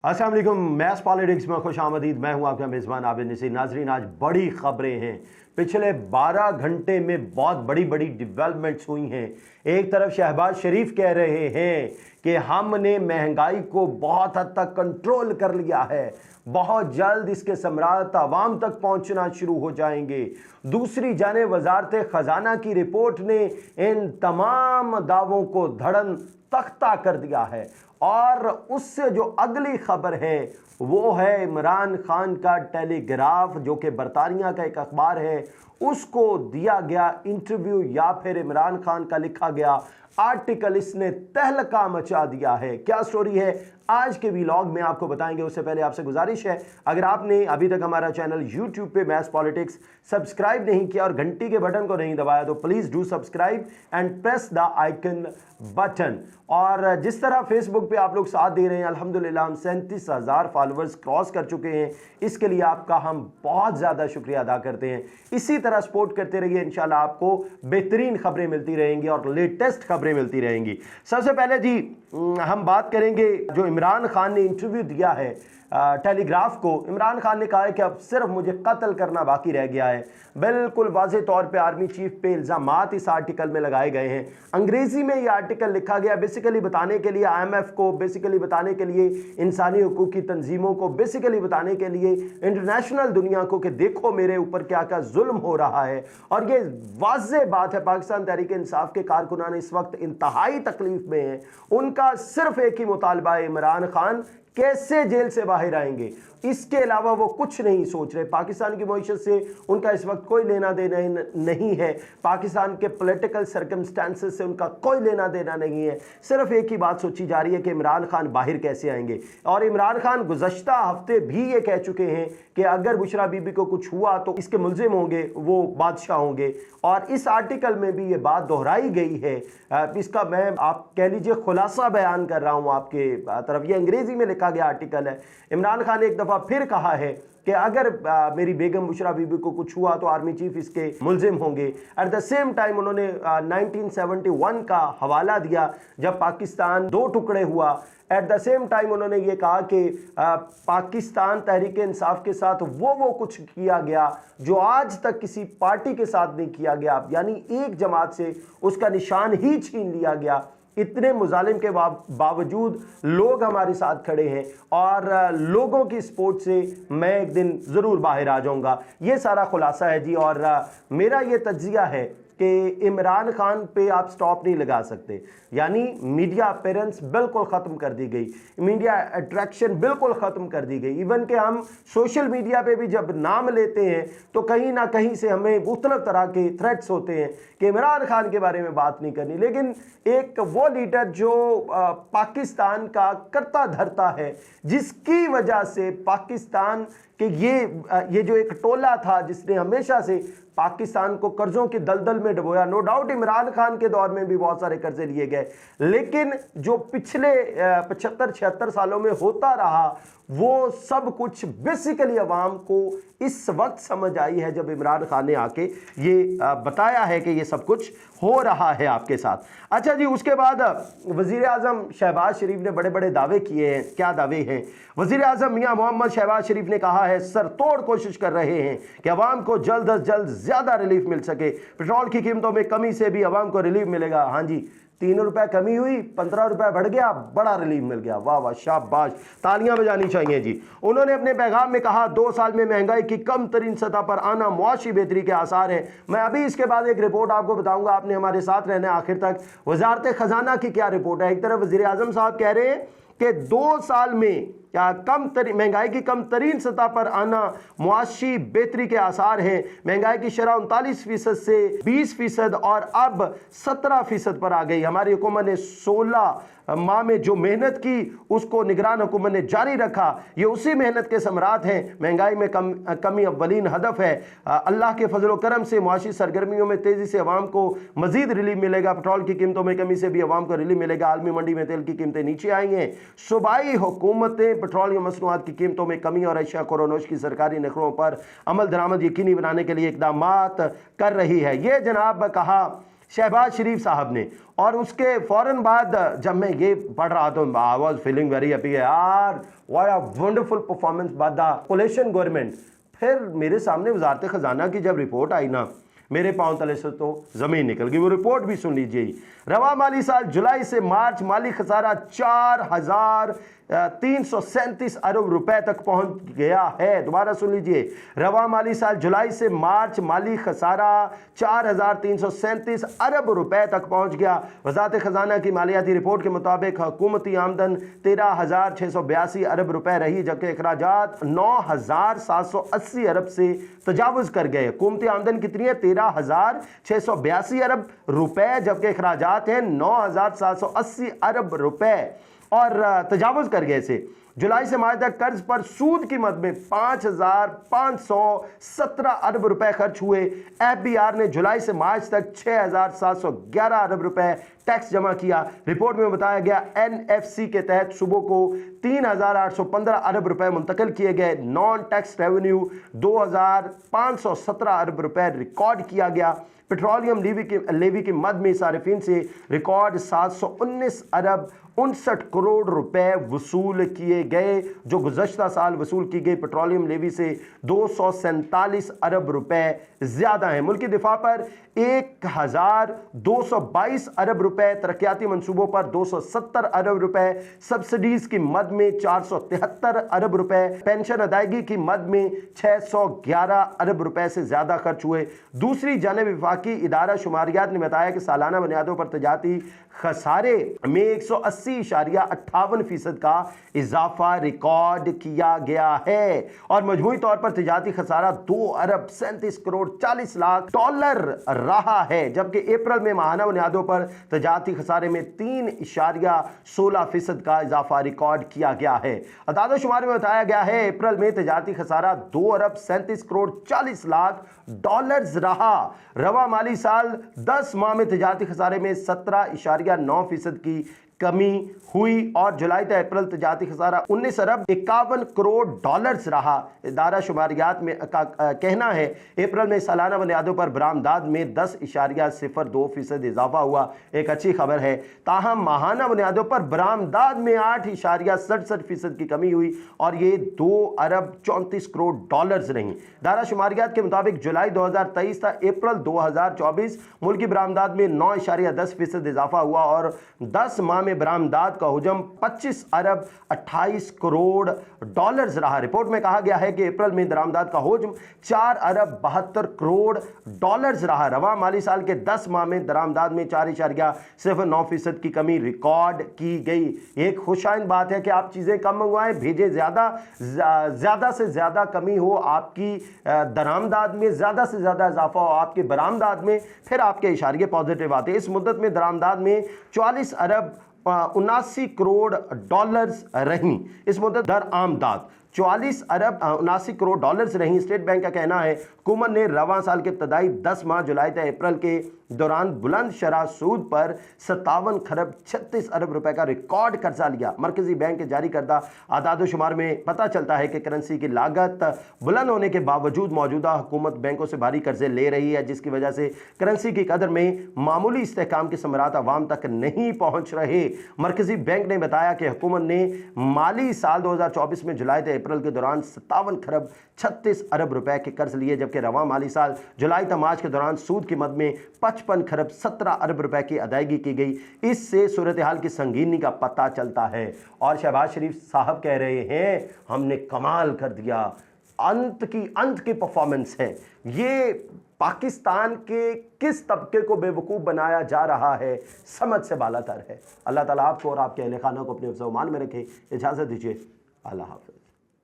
अस्सलाम वालेकुम। Maths politics में खुश आमदीद। मैं हूं आपका मेज़बान आबिद नसीर। नाजरीन, आज बड़ी खबरें हैं। पिछले 12 घंटे में बहुत बड़ी बड़ी डेवलपमेंट्स हुई हैं। एक तरफ शहबाज शरीफ कह रहे हैं कि हमने महंगाई को बहुत हद तक कंट्रोल कर लिया है, बहुत जल्द इसके समरात आवाम तक पहुंचना शुरू हो जाएंगे। दूसरी जानिब वजारत ख़जाना की रिपोर्ट ने इन तमाम दावों को धड़न तख्ता कर दिया है। और उससे जो अगली खबर है वो है इमरान खान का टेलीग्राफ, जो कि बरतानिया का एक अखबार है, उसको दिया गया इंटरव्यू या फिर इमरान खान का लिखा गया आर्टिकल। इसने तहलका मचा दिया है। क्या स्टोरी है आज के व्लॉग में आपको बताएंगे। उससे पहले आपसे गुजारिश है, अगर आपने अभी तक हमारा चैनल यूट्यूब पे मैथ्स पॉलिटिक्स सब्सक्राइब नहीं किया और घंटी के बटन को नहीं दबाया तो please do subscribe and press the icon button. और जिस तरह फेसबुक पे आप लोग साथ दे रहे हैं, अल्हम्दुलिल्लाह हम 37,000 फॉलोअर्स क्रॉस कर चुके हैं। इसके लिए आपका हम बहुत ज़्यादा शुक्रिया अदा करते हैं। इसी तरह सपोर्ट करते रहिए, इंशाल्लाह आपको बेहतरीन खबरें मिलती रहेंगी और लेटेस्ट खबरें मिलती रहेंगी। सबसे पहले जी हम बात करेंगे जो इमरान खान ने इंटरव्यू दिया है टेलीग्राफ को। इमरान खान ने कहा है कि अब सिर्फ मुझे कत्ल करना बाकी रह गया है। बिल्कुल वाज़ेह तौर पे आर्मी चीफ पे इल्ज़ामात इस आर्टिकल में लगाए गए हैं। अंग्रेज़ी में ये आर्टिकल लिखा गया बेसिकली बताने के लिए IMF को, बेसिकली बताने के लिए इंसानी हुकूक की तंजीमों को, बेसिकली बताने के लिए इंटरनेशनल दुनिया को कि देखो मेरे ऊपर क्या क्या जुल्म हो रहा है। और ये वाज़ेह बात है, पाकिस्तान तहरीक इंसाफ के कारकुनान इस वक्त इंतहाई तकलीफ में हैं। उनका सिर्फ एक ही मुतालबा है, इमरान खान कैसे जेल से बाहर आएंगे, इसके अलावा वो कुछ नहीं सोच रहे। पाकिस्तान की मईशत से उनका इस वक्त कोई लेना देना नहीं है। पाकिस्तान के पॉलिटिकल सर्कमस्टेंसेस से उनका कोई लेना देना नहीं है। सिर्फ एक ही बात सोची जा रही है कि इमरान खान बाहर कैसे आएंगे। और इमरान खान गुज़श्ता हफ्ते भी ये कह चुके हैं कि अगर बुशरा बीबी को कुछ हुआ तो इसके मुल्जिम होंगे वो बादशाह होंगे। और इस आर्टिकल में भी ये बात दोहराई गई है। इसका मैं आप कह लीजिए खुलासा बयान कर रहा हूँ आपके तरफ। ये अंग्रेज़ी में लिखा गया आर्टिकल है। इमरान खान ने एक दफ़ा फिर कहा है कि अगर मेरी बेगम बुशरा बीबी को कुछ हुआ तो आर्मी चीफ इसके मुल्जिम होंगे। एट द सेम टाइम उन्होंने 1971 का हवाला दिया जब पाकिस्तान दो टुकड़े हुआ। एट द सेम टाइम उन्होंने ये कहा कि पाकिस्तान तहरीक इंसाफ के साथ वो कुछ किया गया जो आज तक किसी पार्टी के साथ नहीं किया गया, यानी एक जमात से उसका निशान ही छीन लिया गया। इतने मुजालिम के बावजूद लोग हमारे साथ खड़े हैं और लोगों की सपोर्ट से मैं एक दिन ज़रूर बाहर आ जाऊंगा। ये सारा खुलासा है जी। और मेरा ये तज्जिया है कि इमरान खान पे आप स्टॉप नहीं लगा सकते। यानी मीडिया अपीयरेंस बिल्कुल ख़त्म कर दी गई, मीडिया अट्रैक्शन बिल्कुल ख़त्म कर दी गई। इवन कि हम सोशल मीडिया पे भी जब नाम लेते हैं तो कहीं ना कहीं से हमें मुख्तलिफ तरह के थ्रेट्स होते हैं कि इमरान खान के बारे में बात नहीं करनी। लेकिन एक वो लीडर जो पाकिस्तान का करता धरता है, जिसकी वजह से पाकिस्तान कि ये जो एक टोला था जिसने हमेशा से पाकिस्तान को कर्जों की दलदल में डुबोया। नो डाउट इमरान खान के दौर में भी बहुत सारे कर्जे लिए गए, लेकिन जो पिछले 75-76 सालों में होता रहा वो सब कुछ बेसिकली अवाम को इस वक्त समझ आई है जब इमरान खान ने आके ये बताया है कि ये सब कुछ हो रहा है आपके साथ। अच्छा जी, उसके बाद वज़ीर आज़म शहबाज शरीफ ने बड़े बड़े दावे किए हैं। क्या दावे हैं? वज़ीर आज़म मियां मोहम्मद शहबाज शरीफ ने कहा है सरतोड़ कोशिश कर रहे हैं कि अवाम को जल्द अज जल्द ज़्यादा रिलीफ मिल सके। पेट्रोल की कीमतों में कमी से भी अवाम को रिलीफ मिलेगा। हाँ जी, 3 रुपए कमी हुई, 15 रुपए बढ़ गया, बड़ा रिलीफ मिल गया। वाह वाह, शाबाश, तालियां बजानी चाहिए जी। उन्होंने अपने पैगाम में कहा 2 साल में महंगाई की कम तरीन सतह पर आना मुआशी बेहतरी के आसार हैं। मैं अभी इसके बाद एक रिपोर्ट आपको बताऊंगा, आपने हमारे साथ रहना आखिर तक। वजारत खजाना की क्या रिपोर्ट है? एक तरफ वज़ीर आज़म साहब कह रहे हैं कि 2 साल में क्या महंगाई की कम तरीन सतह पर आना मुआशी बेहतरी के आसार हैं। महंगाई की शरह 39% से 20% और अब 17% पर आ गई। हमारी हुकूमत ने 16 माह में जो मेहनत की उसको निगरान हुकूमत ने जारी रखा। ये उसी मेहनत के समरात हैं। महंगाई में कमी अव्वलीन हदफ है। अल्लाह के फजल करम से मुआशी सरगर्मियों में तेज़ी से अवाम को मजीद रिलीफ मिलेगा। पेट्रोल की कीमतों में कमी से भी अवाम को रिलीफ मिलेगा। आलमी मंडी में तेल की कीमतें नीचे आई हैं। सूबाई हुकूमतें पेट्रोलियम मसनूआत की कीमतों में कमी और अशिया कोरोनोश की सरकारी नखरों पर अमल दरामद यकीनी बनाने के लिए इकदाम कर रही है। ये जनाब कहा शहबाज शरीफ साहब ने। और उसके फ़ौरन बाद जब मैं ये पढ़ रहा तो I was feeling very happy यार, what a wonderful performance by the coalition government. फिर मेरे सामने वजारत ख़जाना की जब रिपोर्ट आई ना, मेरे पांव तले से तो ज़मीन निकल गई। वो रिपोर्ट भी सुन लीजिए। रवा माली साल जुलाई से मार्च माली खसारा 4,337 अरब रुपए तक पहुंच गया है। दोबारा सुन लीजिए, रवा माली साल जुलाई से मार्च माली खसारा 4,337 अरब रुपए तक पहुंच गया। वजारत खजाना की मालियाती रिपोर्ट के मुताबिक हुकूमती आमदन 13,682 अरब रुपए रही, जबकि अखराजात 9,780 अरब से तजावुज कर गए। हुकूमती आमदन कितनी है? 13,682 अरब रुपए, जबकि अखराजात हैं 9,780 अरब रुपए और तजावुज कर गए से। जुलाई से मार्च तक कर्ज पर सूद की मद में 5,517 अरब रुपए खर्च हुए। एफबीआर ने जुलाई से मार्च तक 6,711 अरब रुपए टैक्स जमा किया। रिपोर्ट में बताया गया एनएफसी के तहत सूबों को 3,815 अरब रुपए मुंतकिल किए गए। नॉन टैक्स रेवेन्यू 2,517 अरब रुपए रिकॉर्ड किया गया। पेट्रोलियम लेवी की मद में सारिफिन से रिकॉर्ड 719 अरब 59 करोड़ रुपए वसूल किए गए, जो गुज़श्ता साल वसूल की गई पेट्रोलियम लेवी से 247 अरब रुपए ज़्यादा है। मुल्की दिफा पर 1,222 अरब रुपए, तरक्याती मंसूबों पर 270 अरब रुपए, सब्सिडीज़ की मद में 473 अरब रुपए, पेंशन अदायगी की मद में 611 अरब रुपए से ज़्यादा खर्च हुए। दूसरी जानिब वफाकी इदारा शुमारियात ने बताया कि सालाना बुनियादों पर तजारती खसारे में 180.58% का इजाफा रिकॉर्ड किया गया है और मजमूई तौर पर तजारती खसारा 2 अरब 37 करोड़ 40 लाख डॉलर रहा है, जबकि अप्रैल में माहाना बुनियादों पर तजारती खसारे में 3.16% का इजाफा रिकॉर्ड किया गया है। अदाद शुमार में बताया गया है अप्रैल में तजारती खसारा 2 अरब 37 करोड़ 40 लाख डॉलर्स रहा। रवा माली साल 10 माह में तजारती खसारे में 17.9% की कमी हुई और जुलाई से अप्रैल तजारती खसारा 19 अरब 51 करोड़ डॉलर्स रहा। इदारा शुमारियात में का कहना है अप्रैल में सालाना बुनियादों पर बरामदात में 10.02% इजाफा हुआ, एक अच्छी खबर है। ताहम माहाना बुनियादों पर बरामदात में 8.67% की कमी हुई और ये 2 अरब 34 करोड़ डॉलर्स रही। इदारा शुमारियात के मुताबिक जुलाई 2023 था अप्रैल 2024 मुल्की बरामदात में 9.10% इजाफा हुआ और 10 माह में बरामदात का हुजम 25 अरब 28 करोड़ डॉलर्स रहा। रिपोर्ट में कहा गया है कि अप्रैल में बरामदात का हुजम 4 अरब 72 करोड़ डॉलर्स रहा। रवा माली साल के 10 माह में बरामदात में 4.09% की कमी रिकॉर्ड की गई। एक खुशाइन बात है कि आप चीज़ें कम मंगवाएं, भेजें ज़्यादा से ज़्यादा कमी हो आपकी दरामदात में, ज़्यादा से ज़्यादा इजाफा हो आपकी बरामदात में, फिर आपके इशारे पॉजिटिव आते हैं। इस मुद्दत में दरामदात में 44 अरब 79 करोड़ डॉलर्स रहीं। इस मुद्दत दर आमदाद 44 अरब 79 करोड़ डॉलर्स रहीं। स्टेट बैंक का कहना है हुकूमत ने रवां साल के इब्तदाई 10 माह जुलाई से अप्रैल के दौरान बुलंद शरह सूद पर 57 खरब 36 अरब रुपए का रिकॉर्ड कर्जा लिया। मरकजी बैंक के जारी करदा आदाद शुमार में पता चलता है कि करेंसी की लागत बुलंद होने के बावजूद मौजूदा हुकूमत बैंकों से भारी कर्जे ले रही है, जिसकी वजह से करेंसी की कदर में मामूली इस्तेहकाम के समरात आवाम तक नहीं पहुँच रहे। मरकजी बैंक ने बताया कि हुकूमत ने माली साल 2024 में जुलाई से अप्रैल के दौरान 57 खरब 36 अरब रुपए के कर्ज लिए, जबकि रवां माली साल जुलाई से मार्च के दौरान सूद की मद में 55 खरब 17 अरब रुपए की अदायगी की गई। इससे सूरत हाल की संगीनी का पता चलता है और शहबाज शरीफ साहब कह रहे हैं हमने कमाल कर दिया, अंत की परफॉर्मेंस है। ये पाकिस्तान के किस तबके को बेवकूफ़ बनाया जा रहा है, समझ से बालातर है। अल्लाह ताला आपको और आपके अहले खाना को अपने मान में रखे। इजाज़त दीजिए, अल्लाह हाफ़िज़।